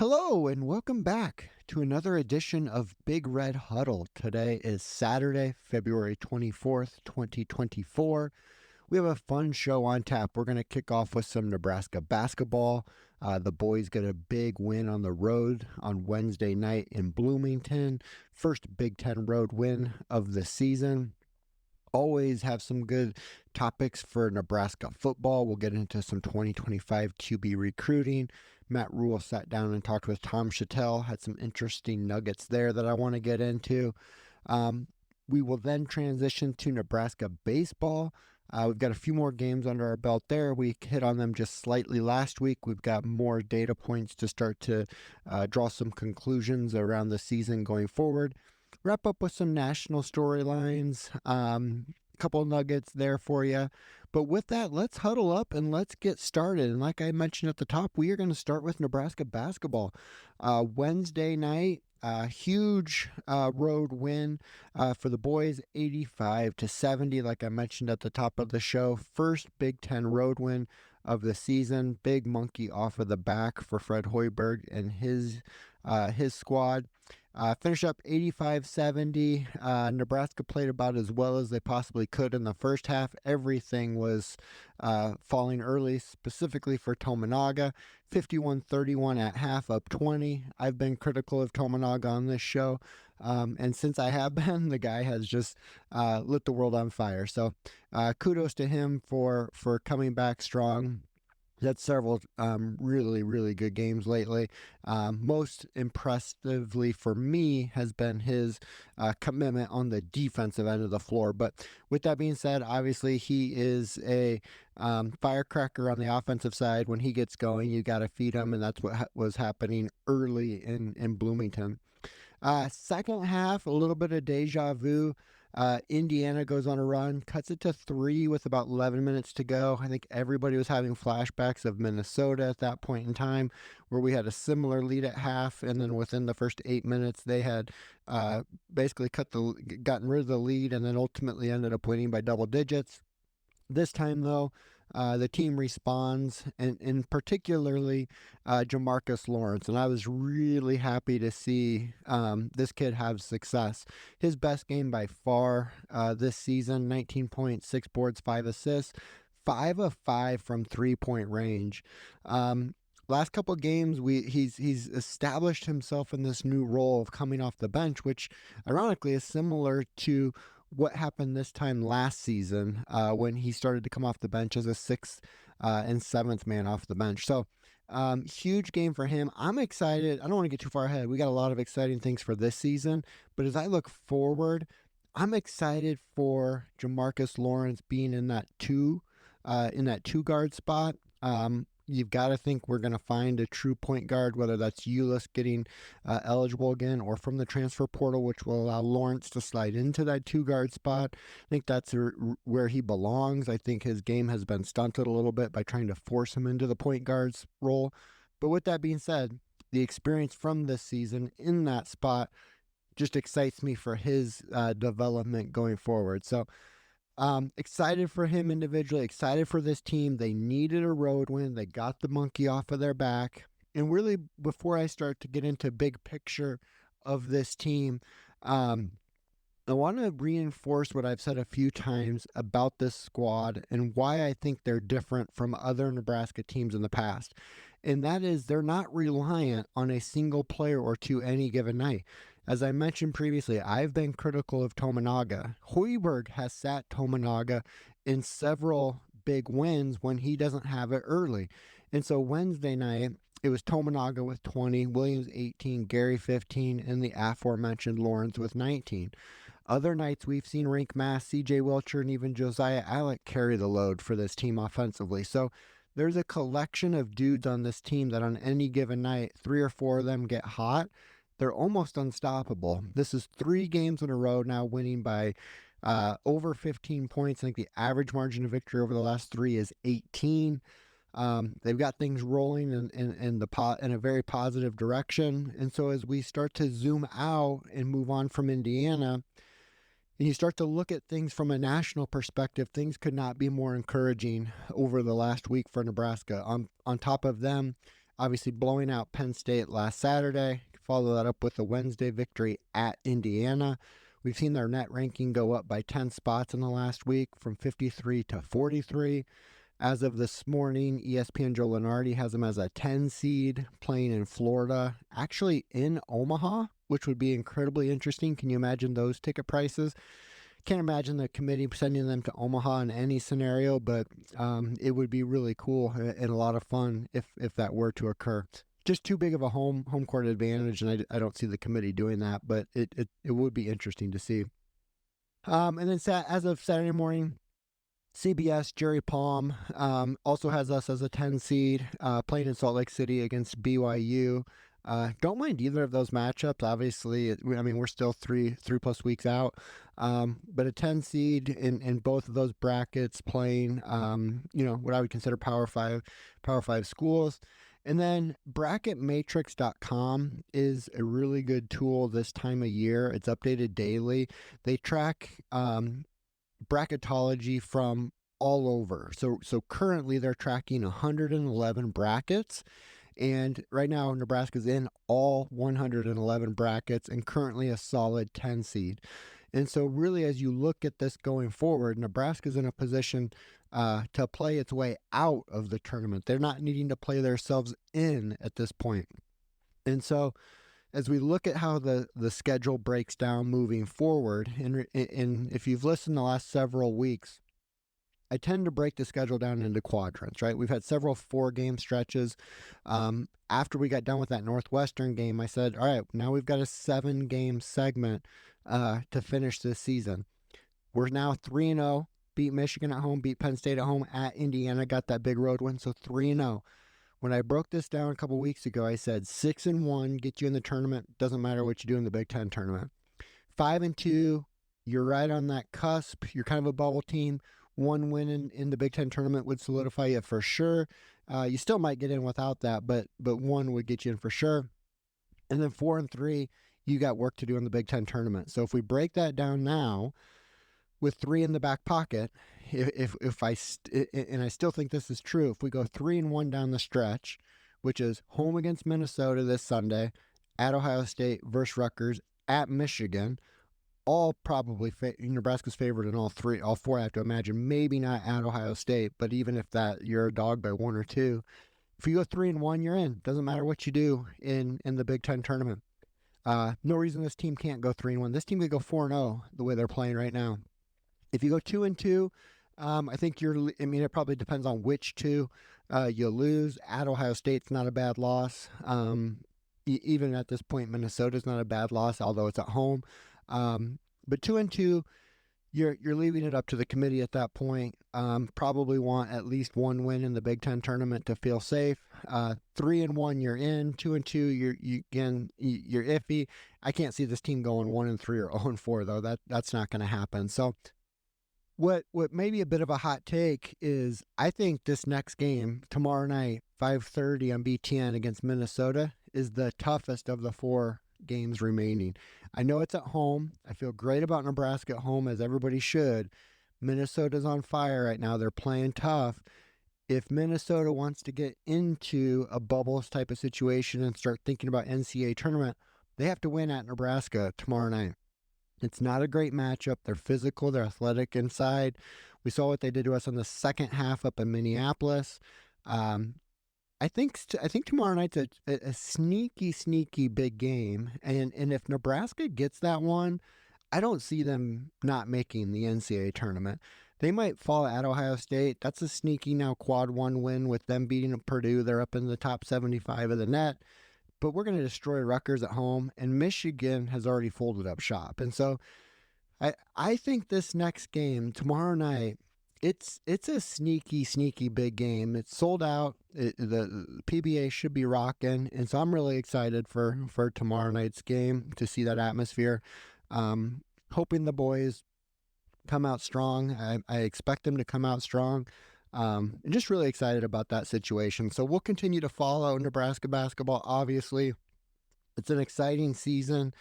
Hello, and welcome back to another edition of Big Red Huddle. Today is Saturday, February 24th, 2024. We have a fun show on tap. We're going to kick off with some Nebraska basketball. The boys get a big win on the road on Wednesday night in Bloomington. First Big Ten road win of the season. Always have some good topics for Nebraska football. We'll get into some 2025 QB recruiting. Matt Rhule sat down and talked with Tom Shatel, had some interesting nuggets there that I want to get into. We will then transition to Nebraska baseball. We've got a few more games under our belt there. We hit on them just slightly last week. We've got more data points to start to draw some conclusions around the season going forward. Wrap up with some national storylines, a couple nuggets there for you. But with that, let's huddle up and let's get started. And like I mentioned at the top, we are going to start with Nebraska basketball. Wednesday night, huge road win for the boys, 85-70, like I mentioned at the top of the show. First Big Ten road win of the season. Big monkey off of the back for Fred Hoiberg and his squad. Finished up 85-70. Nebraska played about as well as they possibly could in the first half. Everything was falling early, specifically for Tominaga. 51-31 at half, up 20. I've been critical of Tominaga on this show, and since I have been, the guy has just lit the world on fire. So kudos to him for coming back strong. Had several really, really good games lately. Most impressively for me has been his commitment on the defensive end of the floor. But with that being said, obviously he is a firecracker on the offensive side. When he gets going, you got to feed him, and that's what was happening early in Bloomington. Second half, a little bit of deja vu. Indiana goes on a run, cuts it to 3 with about 11 minutes to go. I think everybody was having flashbacks of Minnesota at that point in time, where we had a similar lead at half, and then within the first 8 minutes, they had basically gotten rid of the lead, and then ultimately ended up winning by double digits. This time, though, the team responds, and particularly Jamarcus Lawrence. And I was really happy to see this kid have success. His best game by far this season, 19.6 boards, 5 assists, 5 of 5 from three-point range. Last couple of games, he's established himself in this new role of coming off the bench, which ironically is similar to what happened this time last season when he started to come off the bench as a sixth and seventh man off the bench. So huge game for him. I'm excited. I don't want to get too far ahead. We got a lot of exciting things for this season, but as I look forward, I'm excited for Jamarcus Lawrence being in that two guard spot. You've got to think we're going to find a true point guard, whether that's Ulis getting eligible again or from the transfer portal, which will allow Lawrence to slide into that two guard spot. I think that's where he belongs. I think his game has been stunted a little bit by trying to force him into the point guard's role. But with that being said, the experience from this season in that spot just excites me for his development going forward. So excited for him individually, excited for this team. They needed a road win. They got the monkey off of their back. And really, before I start to get into big picture of this team, I want to reinforce what I've said a few times about this squad and why I think they're different from other Nebraska teams in the past. And that is they're not reliant on a single player or two any given night. As I mentioned previously, I've been critical of Tominaga. Hoiberg has sat Tominaga in several big wins when he doesn't have it early. And so Wednesday night, it was Tominaga with 20, Williams 18, Gary 15, and the aforementioned Lawrence with 19. Other nights we've seen Rink Mass, CJ Wilcher, and even Josiah Alec carry the load for this team offensively. So there's a collection of dudes on this team that on any given night, 3 or 4 of them get hot. They're almost unstoppable. This is 3 games in a row now winning by over 15 points. I think the average margin of victory over the last 3 is 18. They've got things rolling in a very positive direction. And so as we start to zoom out and move on from Indiana, and you start to look at things from a national perspective, things could not be more encouraging over the last week for Nebraska. On top of them obviously blowing out Penn State last Saturday. Follow that up with a Wednesday victory at Indiana. We've seen their net ranking go up by 10 spots in the last week from 53 to 43. As of this morning, ESPN Joe Lunardi has them as a 10 seed playing in Florida, actually in Omaha, which would be incredibly interesting. Can you imagine those ticket prices? Can't imagine the committee sending them to Omaha in any scenario, but it would be really cool and a lot of fun if that were to occur. Just too big of a home court advantage, and I don't see the committee doing that, but it would be interesting to see. And then as of Saturday morning, CBS, Jerry Palm also has us as a 10 seed, playing in Salt Lake City against BYU. Don't mind either of those matchups. Obviously, we're still three plus weeks out, but a 10 seed in both of those brackets playing, what I would consider Power Five schools. And then bracketmatrix.com is a really good tool this time of year. It's updated daily. They track bracketology from all over. So currently they're tracking 111 brackets. And right now, Nebraska's in all 111 brackets and currently a solid 10 seed. And so really, as you look at this going forward, Nebraska's in a position to play its way out of the tournament. They're not needing to play themselves in at this point. And so as we look at how the schedule breaks down moving forward, and if you've listened the last several weeks, I tend to break the schedule down into quadrants, right? We've had several 4-game stretches. After we got done with that Northwestern game, I said, all right, now we've got a 7-game segment to finish this season. We're now 3-0, beat Michigan at home, beat Penn State at home, at Indiana, got that big road win, so 3-0. When I broke this down a couple weeks ago, I said 6-1 get you in the tournament. Doesn't matter what you do in the Big Ten tournament. 5-2, you're right on that cusp. You're kind of a bubble team. 1 win in the Big Ten tournament would solidify you for sure. You still might get in without that, but 1 would get you in for sure. And then 4-3, you got work to do in the Big Ten tournament. So if we break that down now, with 3 in the back pocket, if I still think this is true, if we go 3-1 down the stretch, which is home against Minnesota this Sunday, at Ohio State versus Rutgers, at Michigan, all probably Nebraska's favored in all 4. I have to imagine, maybe not at Ohio State, but even if that you're a dog by 1 or 2, if you go 3-1, you're in. Doesn't matter what you do in the Big Ten tournament. No reason this team can't go 3-1. This team could go 4-0 the way they're playing right now. If you go 2-2, I think it probably depends on which 2 you lose. At Ohio State's not a bad loss. Even at this point, Minnesota's not a bad loss, although it's at home. But 2-2, you're leaving it up to the committee at that point. Probably want at least 1 win in the Big Ten tournament to feel safe. 3-1, you're in. 2-2, you're iffy. I can't see this team going 1-3 or 0-4 though. That's not going to happen. So what may be a bit of a hot take is I think this next game tomorrow night, 5:30 on BTN against Minnesota, is the toughest of the 4 games remaining. I know it's at home. I feel great about Nebraska at home, as everybody should. Minnesota's on fire right now. They're playing tough. If Minnesota wants to get into a bubbles type of situation and start thinking about NCAA tournament, they have to win at Nebraska tomorrow night. It's not a great matchup. They're physical. They're athletic inside. We saw what they did to us in the second half up in Minneapolis. I think tomorrow night's a sneaky big game, and if Nebraska gets that one, I don't see them not making the NCAA tournament. They might fall at Ohio State. That's a sneaky now quad 1 win with them beating Purdue. They're up in the top 75 of the net. But we're going to destroy Rutgers at home, and Michigan has already folded up shop. And so I think this next game tomorrow night, it's a sneaky big game. It's sold out. The PBA should be rocking, and so I'm really excited for tomorrow night's game to see that atmosphere. Hoping the boys come out strong. I expect them to come out strong. And just really excited about that situation. So we'll continue to follow Nebraska basketball. Obviously, it's an exciting season.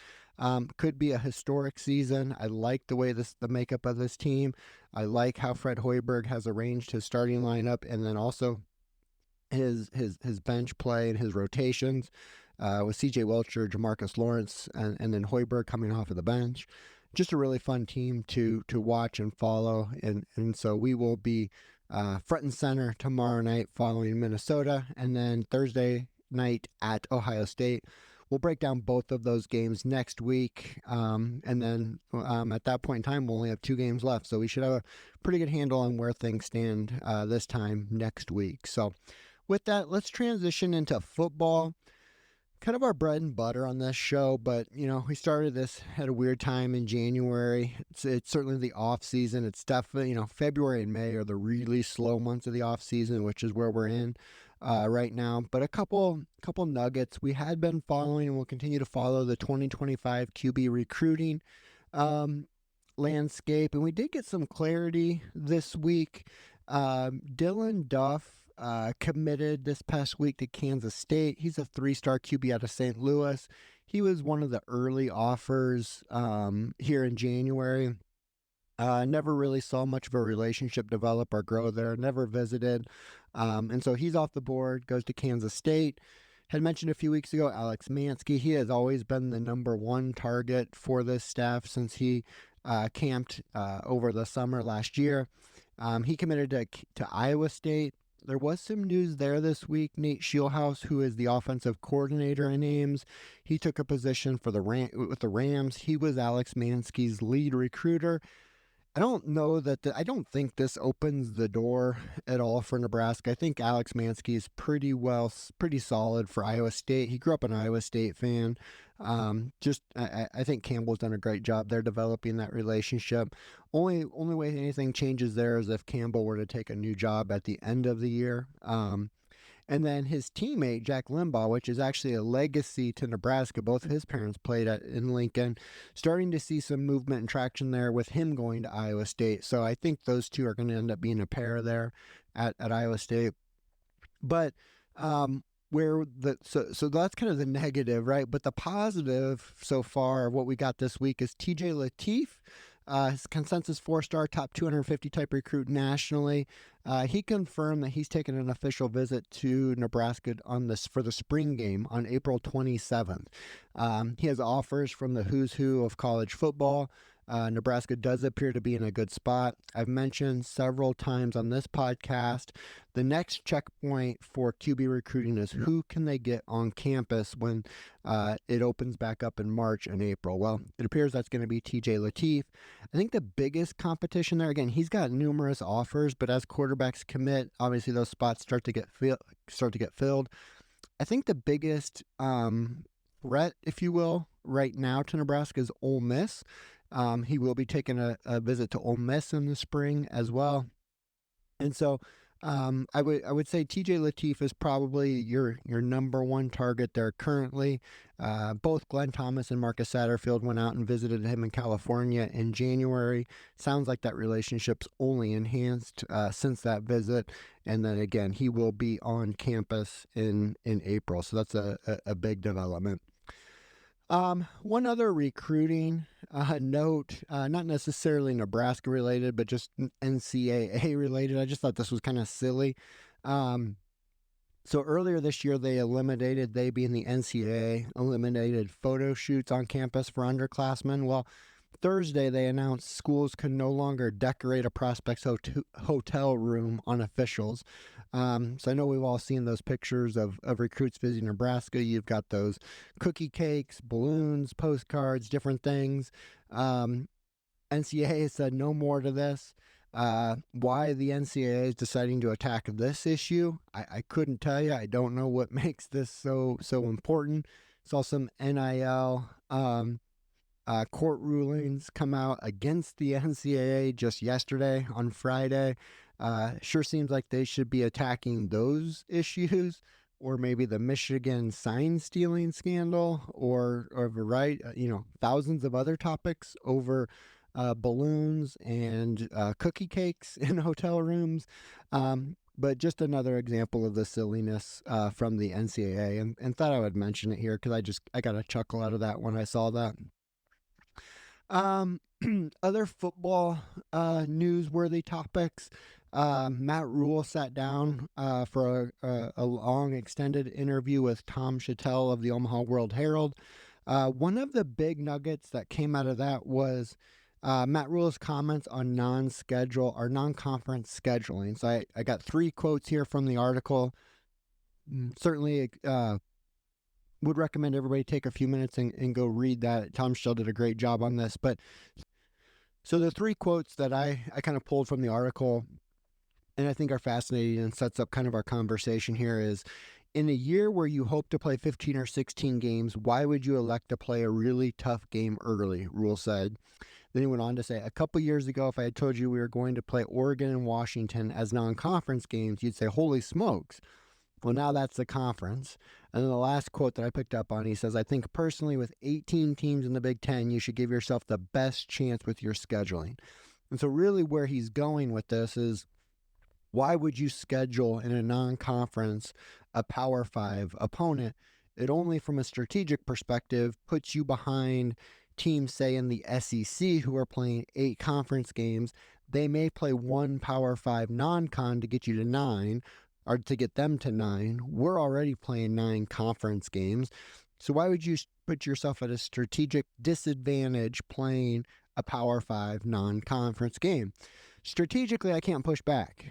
Could be a historic season. I like the way the makeup of this team. I like how Fred Hoiberg has arranged his starting lineup, and then also his bench play and his rotations with C.J. Welcher, Jamarcus Lawrence, and then Hoiberg coming off of the bench. Just a really fun team to watch and follow, and so we will be front and center tomorrow night following Minnesota, and then Thursday night at Ohio State. We'll break down both of those games next week, and then at that point in time, we'll only have 2 games left, so we should have a pretty good handle on where things stand this time next week. So with that, let's transition into football. Kind of our bread and butter on this show, but we started this at a weird time in January. It's certainly the off season. It's definitely February and May are the really slow months of the off season, which is where we're in right now. But a couple nuggets we had been following, and we'll continue to follow the 2025 QB recruiting landscape, and we did get some clarity this week. Dylan Duff committed this past week to Kansas State. He's a 3-star QB out of St. Louis. He was one of the early offers here in January. Never really saw much of a relationship develop or grow there. Never visited. And so he's off the board, goes to Kansas State. Had mentioned a few weeks ago, Alex Mansky. He has always been the number 1 target for this staff since he camped over the summer last year. He committed to Iowa State. There was some news there this week. Nate Scheelhaus, who is the offensive coordinator in Ames, he took a position for with the Rams. He was Alex Mansky's lead recruiter. I don't think this opens the door at all for Nebraska. I think Alex Mansky is pretty solid for Iowa State. He grew up an Iowa State fan. I think Campbell's done a great job there developing that relationship. Only way anything changes there is if Campbell were to take a new job at the end of the year. And then his teammate, Jack Limbaugh, which is actually a legacy to Nebraska. Both of his parents played in Lincoln. Starting to see some movement and traction there with him going to Iowa State. So I think those two are going to end up being a pair there at Iowa State. But so that's kind of the negative, right? But the positive so far, what we got this week is TJ Lateef. His consensus 4-star, top 250 type recruit nationally. He confirmed that he's taken an official visit to Nebraska for the spring game on April 27th. He has offers from the who's who of college football. Nebraska does appear to be in a good spot. I've mentioned several times on this podcast, the next checkpoint for QB recruiting is who can they get on campus when it opens back up in March and April. Well, it appears that's going to be TJ Lateef. I think the biggest competition there, again, he's got numerous offers, but as quarterbacks commit, obviously those spots start to get filled. I think the biggest threat, if you will, right now to Nebraska is Ole Miss. He will be taking a visit to Ole Miss in the spring as well. And so I would say TJ Lateef is probably your number 1 target there currently. Both Glenn Thomas and Marcus Satterfield went out and visited him in California in January. Sounds like that relationship's only enhanced since that visit. And then again, he will be on campus in April. So that's a big development. One other recruiting note, not necessarily Nebraska related, but just NCAA related. I just thought this was kind of silly. So earlier this year, they being the NCAA, eliminated photo shoots on campus for underclassmen. Well, Thursday, they announced schools can no longer decorate a prospect's hotel room on officials. So I know we've all seen those pictures of recruits visiting Nebraska. You've got those cookie cakes, balloons, postcards, different things. NCAA said no more to this. Why the NCAA is deciding to attack this issue, I couldn't tell you. I don't know what makes this so important. Saw some NIL court rulings come out against the NCAA just yesterday on Friday. Sure seems like they should be attacking those issues, or maybe the Michigan sign stealing scandal, or thousands of other topics over balloons and cookie cakes in hotel rooms. But just another example of the silliness from the NCAA, and thought I would mention it here because I got a chuckle out of that when I saw that. Other football newsworthy topics. Matt Rhule sat down for a long, extended interview with Tom Shatel of the Omaha World Herald. One of the big nuggets that came out of that was Matt Rhule's comments on non-schedule or non-conference scheduling. So I got 3 quotes here from the article. Certainly would recommend everybody take a few minutes and go read that. Tom Shatel did a great job on this. But so the 3 quotes that I kind of pulled from the article and I think are fascinating and sets up kind of our conversation here is, in a year where you hope to play 15 or 16 games, why would you elect to play a really tough game early? Rhule said. Then he went on to say, a couple years ago, if I had told you we were going to play Oregon and Washington as non-conference games, you'd say, holy smokes. Well, now that's the conference. And then the last quote that I picked up on, he says, I think personally with 18 teams in the Big Ten, you should give yourself the best chance with your scheduling. And so really where he's going with this is, why would you schedule in a non-conference a Power 5 opponent? It only from a strategic perspective puts you behind teams, say, in the SEC who are playing 8 conference games. They may play 1 Power 5 non-con to get you to 9 or to get them to 9. We're already playing 9 conference games. So why would you put yourself at a strategic disadvantage playing a Power 5 non-conference game? Strategically, I can't push back.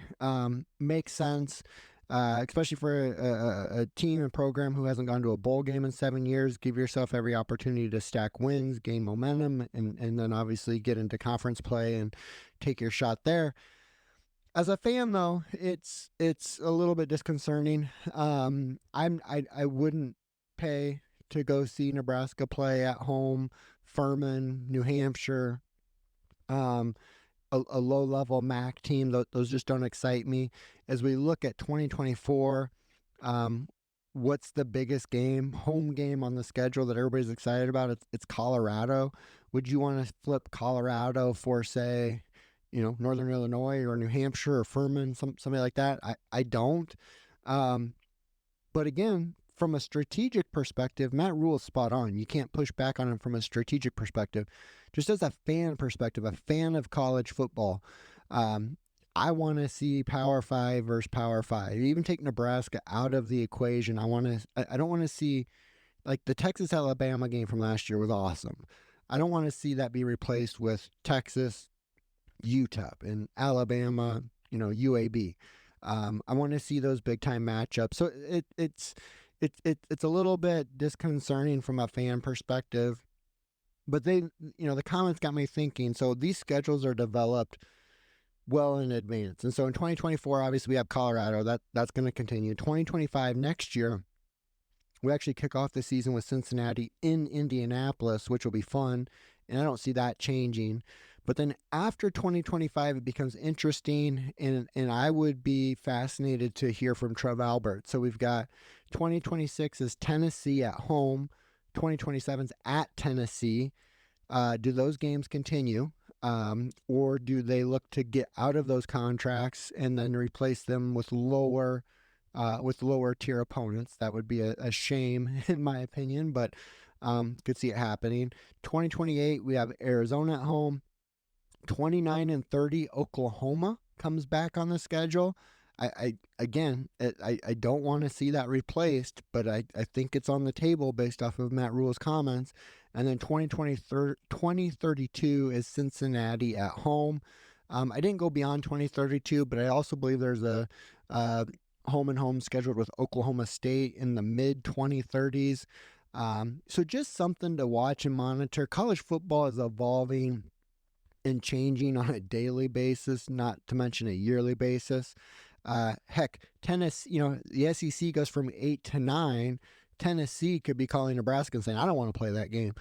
Makes sense, especially for a team and program who hasn't gone to a bowl game in 7 years. Give yourself every opportunity to stack wins, gain momentum, and then obviously get into conference play and take your shot there. As a fan, though, it's a little bit disconcerting. I wouldn't pay to go see Nebraska play at home, Furman, New Hampshire. A low-level MAC team. Those just don't excite me. As we look at 2024, what's the biggest home game on the schedule that everybody's excited about? It's Colorado. Would you want to flip Colorado for, say, Northern Illinois or New Hampshire or Furman, somebody like that? I don't. But again, from a strategic perspective, Matt Rhule is spot on. You can't push back on him from a strategic perspective. Just as a fan perspective, a fan of college football, I want to see Power 5 versus Power 5. Even take Nebraska out of the equation. I don't want to see, like, the Texas-Alabama game from last year was awesome. I don't want to see that be replaced with Texas, UTEP, and Alabama, UAB. I want to see those big-time matchups. So it's a little bit disconcerting from a fan perspective. But the comments got me thinking. So these schedules are developed well in advance. And so in 2024, obviously we have Colorado. That's going to continue. 2025, next year, we actually kick off the season with Cincinnati in Indianapolis, which will be fun. And I don't see that changing. But then after 2025, it becomes interesting. And I would be fascinated to hear from Trev Albert. So we've got 2026 is Tennessee at home. 2027's at Tennessee. Do those games continue, or do they look to get out of those contracts and then replace them with lower tier opponents? That would be a shame in my opinion, but could see it happening. 2028 we have Arizona at home. 29 and 30 Oklahoma comes back on the schedule. I don't want to see that replaced, but I think it's on the table based off of Matt Rhule's comments. And then 2032 is Cincinnati at home. I didn't go beyond 2032, but I also believe there's a home and home scheduled with Oklahoma State in the mid 2030s. So just something to watch and monitor. College football is evolving and changing on a daily basis, not to mention a yearly basis. Heck, tennis, the SEC goes from 8 to 9. Tennessee could be calling Nebraska and saying, I don't want to play that game.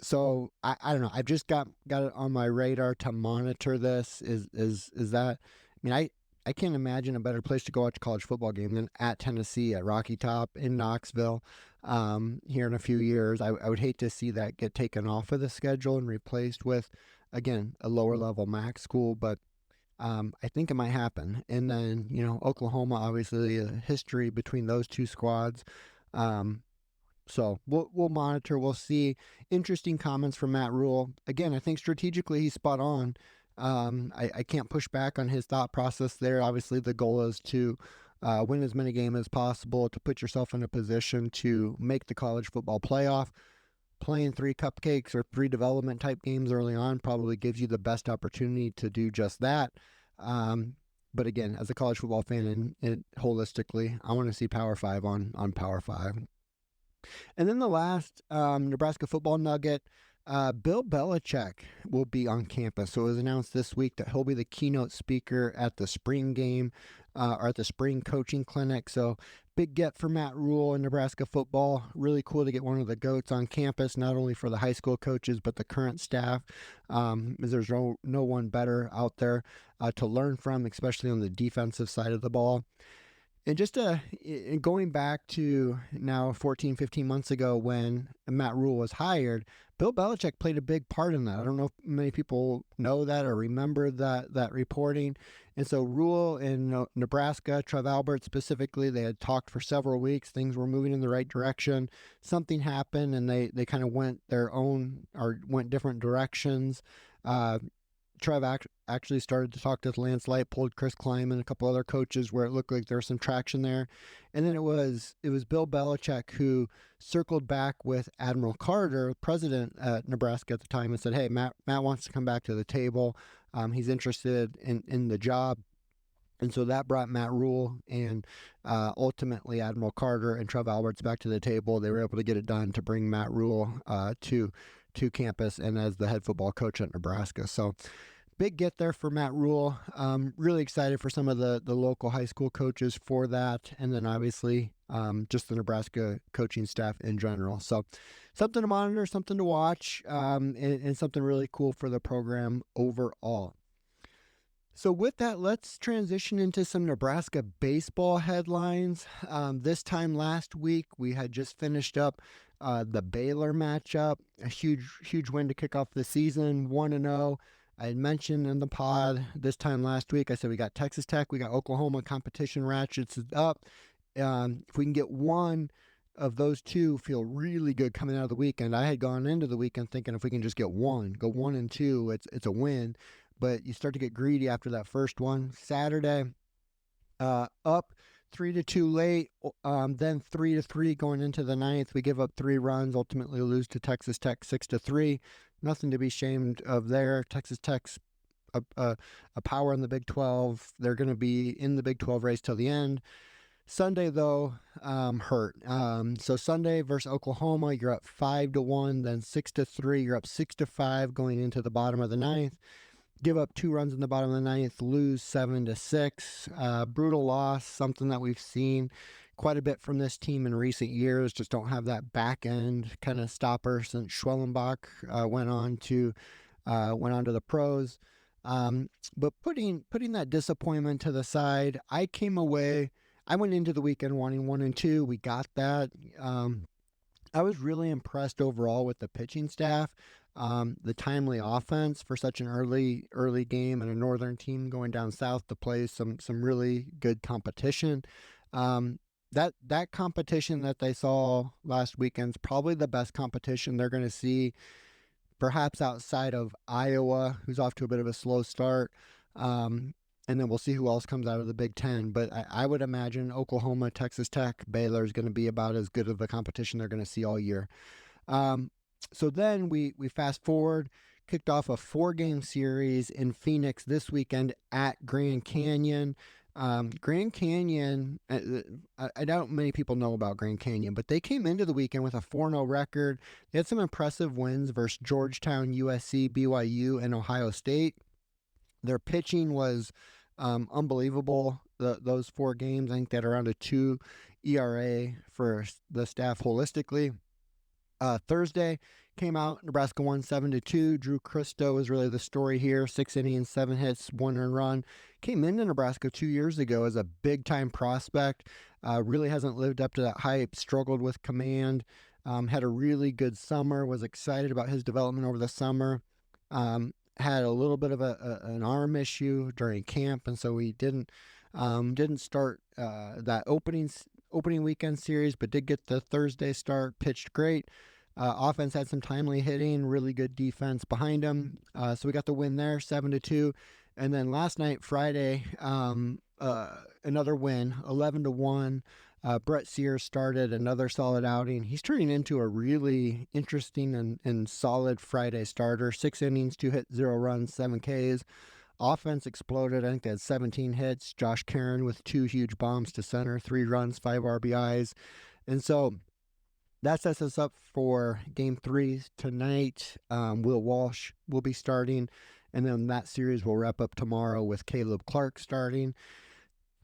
So I don't know. I've just got it on my radar to monitor this. Is that, I can't imagine a better place to go watch a college football game than at Tennessee, at Rocky Top in Knoxville, here in a few years. I would hate to see that get taken off of the schedule and replaced with, again, a lower level MAC school, but I think it might happen. And then, Oklahoma, obviously, a history between those two squads. So we'll monitor. We'll see. Interesting comments from Matt Rhule. Again, I think strategically he's spot on. I can't push back on his thought process there. Obviously, the goal is to win as many games as possible, to put yourself in a position to make the college football playoff. Playing 3 cupcakes or 3 development type games early on probably gives you the best opportunity to do just that. But again, as a college football fan, and holistically, I want to see Power 5 on Power 5. And then the last Nebraska football nugget, Bill Belichick will be on campus. So it was announced this week that he'll be the keynote speaker at the spring game or at the spring coaching clinic. So big get for Matt Rhule in Nebraska football. Really cool to get one of the GOATs on campus, not only for the high school coaches, but the current staff. There's no one better out there to learn from, especially on the defensive side of the ball. And just going back to now 14, 15 months ago when Matt Rhule was hired, Bill Belichick played a big part in that. I don't know if many people know that or remember that reporting. And so Rhule in Nebraska, Trev Albert specifically, they had talked for several weeks. Things were moving in the right direction. Something happened and they kind of went their own or went different directions. Trev actually started to talk to Lance Light, pulled Chris Kleiman and a couple other coaches where it looked like there was some traction there. And then it was Bill Belichick who circled back with Admiral Carter, president at Nebraska at the time, and said, hey, Matt wants to come back to the table. He's interested in the job. And so that brought Matt Rhule and ultimately Admiral Carter and Trev Alberts back to the table. They were able to get it done to bring Matt Rhule to campus and as the head football coach at Nebraska. So big get there for Matt Rhule. Really excited for some of the local high school coaches for that. And then obviously just the Nebraska coaching staff in general. So something to monitor, something to watch, and something really cool for the program overall. So with that, let's transition into some Nebraska baseball headlines. This time last week, we had just finished up the Baylor matchup, a huge win to kick off the season, 1-0. I had mentioned in the pod this time last week, I said we got Texas Tech, we got Oklahoma, competition ratchets up. If we can get one of those two, feel really good coming out of the weekend. I had gone into the weekend thinking if we can just get one, go 1-2, it's a win. But you start to get greedy after that first one. Saturday, up 3-2 late, then 3-3 going into the ninth. We give up 3 runs, ultimately lose to Texas Tech 6-3. Nothing to be ashamed of there. Texas Tech's a power in the Big 12. They're going to be in the Big 12 race till the end. Sunday, though, hurt. So Sunday versus Oklahoma, you're up 5-1, then 6-3. You're up 6-5 going into the bottom of the ninth. Give up 2 runs in the bottom of the ninth, lose 7-6. Brutal loss, something that we've seen quite a bit from this team in recent years. Just don't have that back end kind of stopper since Schwellenbach went on to the pros. But putting that disappointment to the side, I went into the weekend wanting 1-2. We got that. I was really impressed overall with the pitching staff. The timely offense for such an early game and a northern team going down south to play some really good competition. That competition that they saw last weekend's probably the best competition they're going to see, perhaps outside of Iowa, who's off to a bit of a slow start. And then we'll see who else comes out of the Big Ten. But I would imagine Oklahoma, Texas Tech, Baylor is going to be about as good of a competition they're going to see all year. So then we fast forward, kicked off a 4-game series in Phoenix this weekend at Grand Canyon. Grand Canyon, I doubt many people know about Grand Canyon, but they came into the weekend with a 4-0 record. They had some impressive wins versus Georgetown, USC, BYU, and Ohio State. Their pitching was unbelievable. Those 4 games, I think they had around a 2 ERA for the staff holistically. Thursday came out, Nebraska won 7-2. Drew Christo was really the story here. 6 innings, 7 hits, 1 earned run. Came into Nebraska 2 years ago as a big-time prospect. Really hasn't lived up to that hype. Struggled with command. Had a really good summer. Was excited about his development over the summer. Had a little bit of an arm issue during camp, and so we didn't start that opening weekend series, but did get the Thursday start. Pitched great. Offense had some timely hitting, really good defense behind them. So we got the win there, 7-2. And then last night, Friday, another win, 11-1. Brett Sears started another solid outing. He's turning into a really interesting and solid Friday starter. 6 innings, 2 hits, 0 runs, 7 Ks. Offense exploded. I think they had 17 hits. Josh Caron with 2 huge bombs to center, 3 runs, 5 RBIs. And so that sets us up for Game 3 tonight. Will Walsh will be starting, and then that series will wrap up tomorrow with Caleb Clark starting.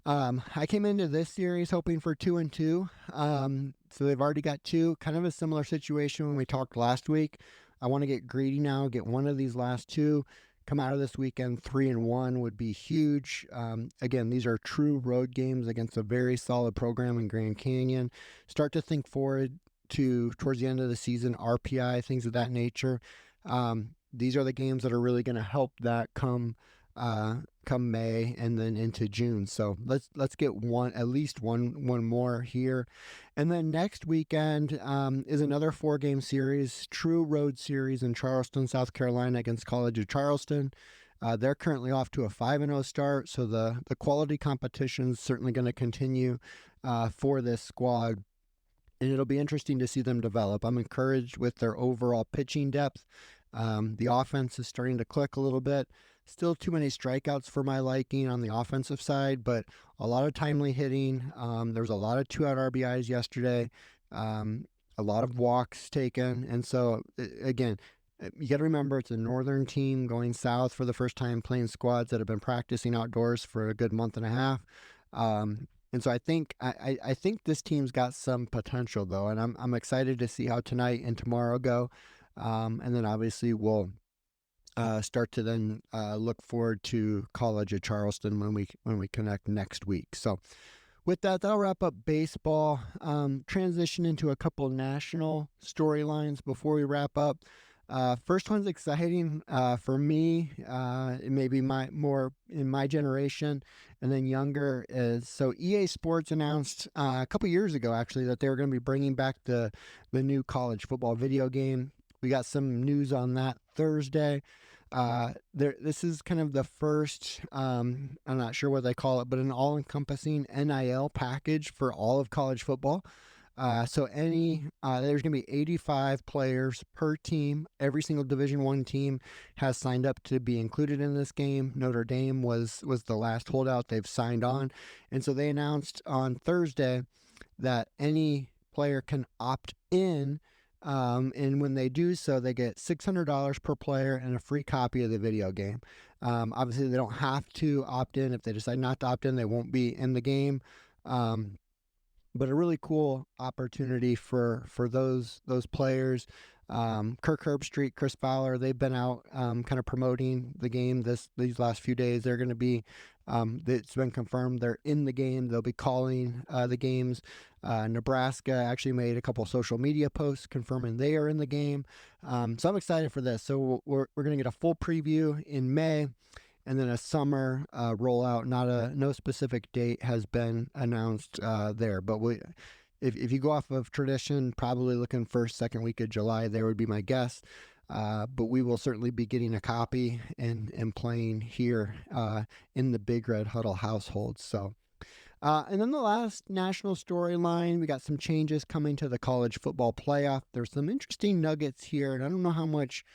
I came into this series hoping for 2-2. So they've already got 2. Kind of a similar situation when we talked last week. I want to get greedy now, get one of these last 2. Come out of this weekend 3-1 would be huge. Again, these are true road games against a very solid program in Grand Canyon. Start to think forward to towards the end of the season, RPI, things of that nature. These are the games that are really going to help that come May and then into June. So let's get at least one more here. And then next weekend is another 4-game series, true road series in Charleston, South Carolina against College of Charleston. They're currently off to a 5-0 start, so the quality competition is certainly going to continue for this squad. And it'll be interesting to see them develop. I'm encouraged with their overall pitching depth. The offense is starting to click a little bit. Still too many strikeouts for my liking on the offensive side, but a lot of timely hitting. There was a lot of 2-out RBIs yesterday, a lot of walks taken. And so, again, you got to remember it's a northern team going south for the first time, playing squads that have been practicing outdoors for a good month and a half. And so I think this team's got some potential, though, and I'm excited to see how tonight and tomorrow go. And then obviously we'll start to then look forward to College of Charleston when we connect next week. So with that, that'll wrap up baseball. Transition into a couple national storylines before we wrap up. First one's exciting for me. It may be more in my generation and then younger. So EA Sports announced a couple years ago, actually, that they were going to be bringing back the new college football video game. We got some news on that Thursday. This is kind of the first, I'm not sure what they call it, but an all-encompassing NIL package for all of college football. So there's going to be 85 players per team. Every single Division I team has signed up to be included in this game. Notre Dame was the last holdout. They've signed on. And so they announced on Thursday that any player can opt in. And when they do so, they get $600 per player and a free copy of the video game. Obviously, they don't have to opt in. If they decide not to opt in, they won't be in the game. But a really cool opportunity for those players. Kirk Herbstreit, Chris Fowler, they've been out kind of promoting the game these last few days. They're going to be, it's been confirmed they're in the game. They'll be calling the games. Nebraska actually made a couple social media posts confirming they are in the game. So I'm excited for this. So we're going to get a full preview in May. And then a summer rollout. No specific date has been announced there. But if you go off of tradition, probably looking first, second week of July, there would be my guess. But we will certainly be getting a copy and playing here in the Big Red Huddle household. So, and then the last national storyline, we got some changes coming to the college football playoff. There's some interesting nuggets here, and I don't know how much.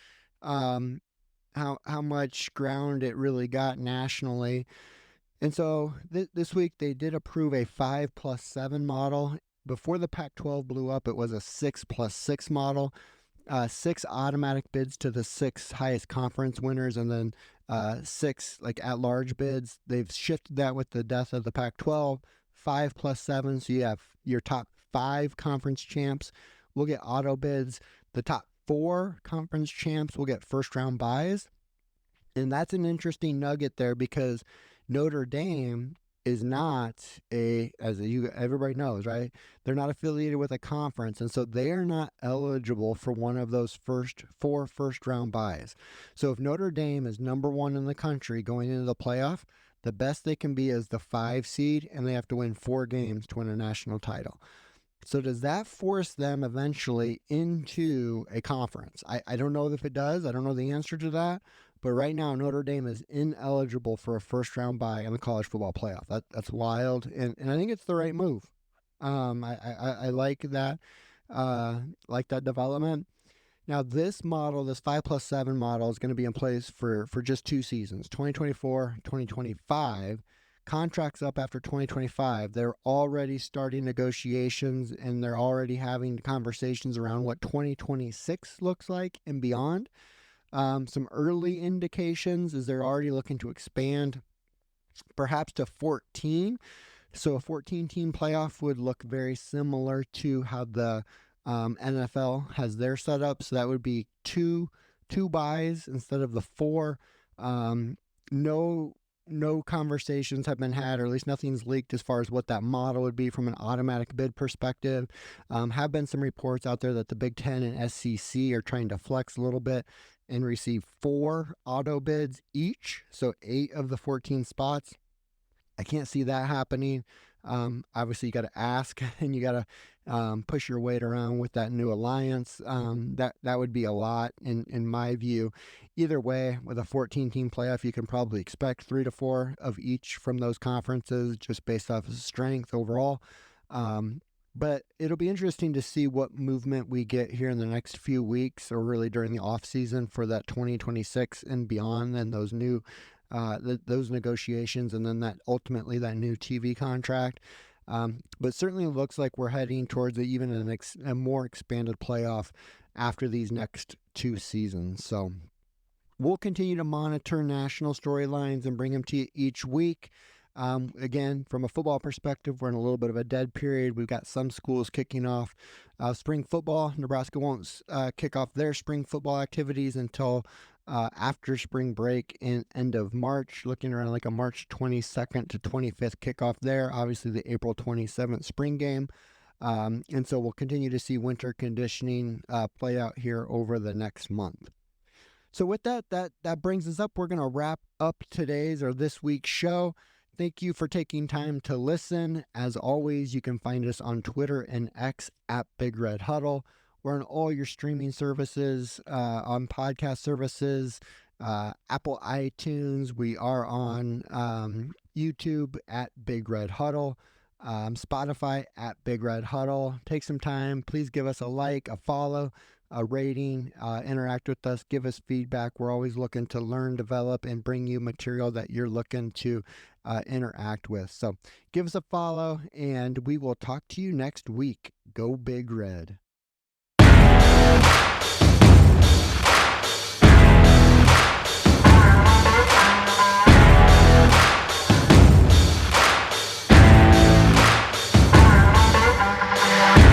How much ground it really got nationally. And so this week they did approve a 5+7 model. Before the Pac-12 blew up, it was a 6+6 model. 6 automatic bids to the 6 highest conference winners, and then 6 like at-large bids. They've shifted that with the death of the Pac-12. 5+7, so you have your top 5 conference champs will get auto bids. The top 4 conference champs will get first-round buys. And that's an interesting nugget there because Notre Dame is not everybody knows, right? They're not affiliated with a conference, and so they are not eligible for one of those first 4 first-round buys. So if Notre Dame is number 1 in the country going into the playoff, the best they can be is the 5 seed, and they have to win 4 games to win a national title. So does that force them eventually into a conference? I don't know if it does. I don't know the answer to that. But right now, Notre Dame is ineligible for a first-round bye in the college football playoff. That's wild, and I think it's the right move. I like that development. Now, this model, this 5+7 model, is going to be in place for just 2 seasons, 2024, 2025. Contracts up after 2025. They're already starting negotiations and they're already having conversations around what 2026 looks like and beyond. Some early indications is they're already looking to expand perhaps to 14. So a 14-team playoff would look very similar to how the NFL has their setup. So that would be two buys instead of the four. No conversations have been had, or at least nothing's leaked as far as what that model would be from an automatic bid perspective. Have been some reports out there that the Big Ten and SEC are trying to flex a little bit and receive 4 auto bids each, so 8 of the 14 spots. I can't see that happening. Obviously, you got to ask and you got to push your weight around with that new alliance. That would be a lot in my view. Either way, with a 14-team playoff, you can probably expect 3 to 4 of each from those conferences just based off of strength overall. But it'll be interesting to see what movement we get here in the next few weeks or really during the off season for that 2026 and beyond and those new those negotiations and then that ultimately that new TV contract. But certainly it looks like we're heading towards even a more expanded playoff after these next 2 seasons. So we'll continue to monitor national storylines and bring them to you each week. Again, from a football perspective, we're in a little bit of a dead period. We've got some schools kicking off spring football. Nebraska won't kick off their spring football activities until after spring break in end of March, looking around like a March 22nd to 25th kickoff there. Obviously, the April 27th spring game. And so we'll continue to see winter conditioning play out here over the next month. So with that brings us up. We're going to wrap up today's or this week's show. Thank you for taking time to listen. As always, you can find us on Twitter and X at Big Red Huddle. We're on all your streaming services, on podcast services, Apple iTunes. We are on YouTube at Big Red Huddle, Spotify at Big Red Huddle. Take some time. Please give us a like, a follow, a rating, interact with us, give us feedback. We're always looking to learn, develop, and bring you material that you're looking to interact with. So give us a follow, and we will talk to you next week. Go Big Red.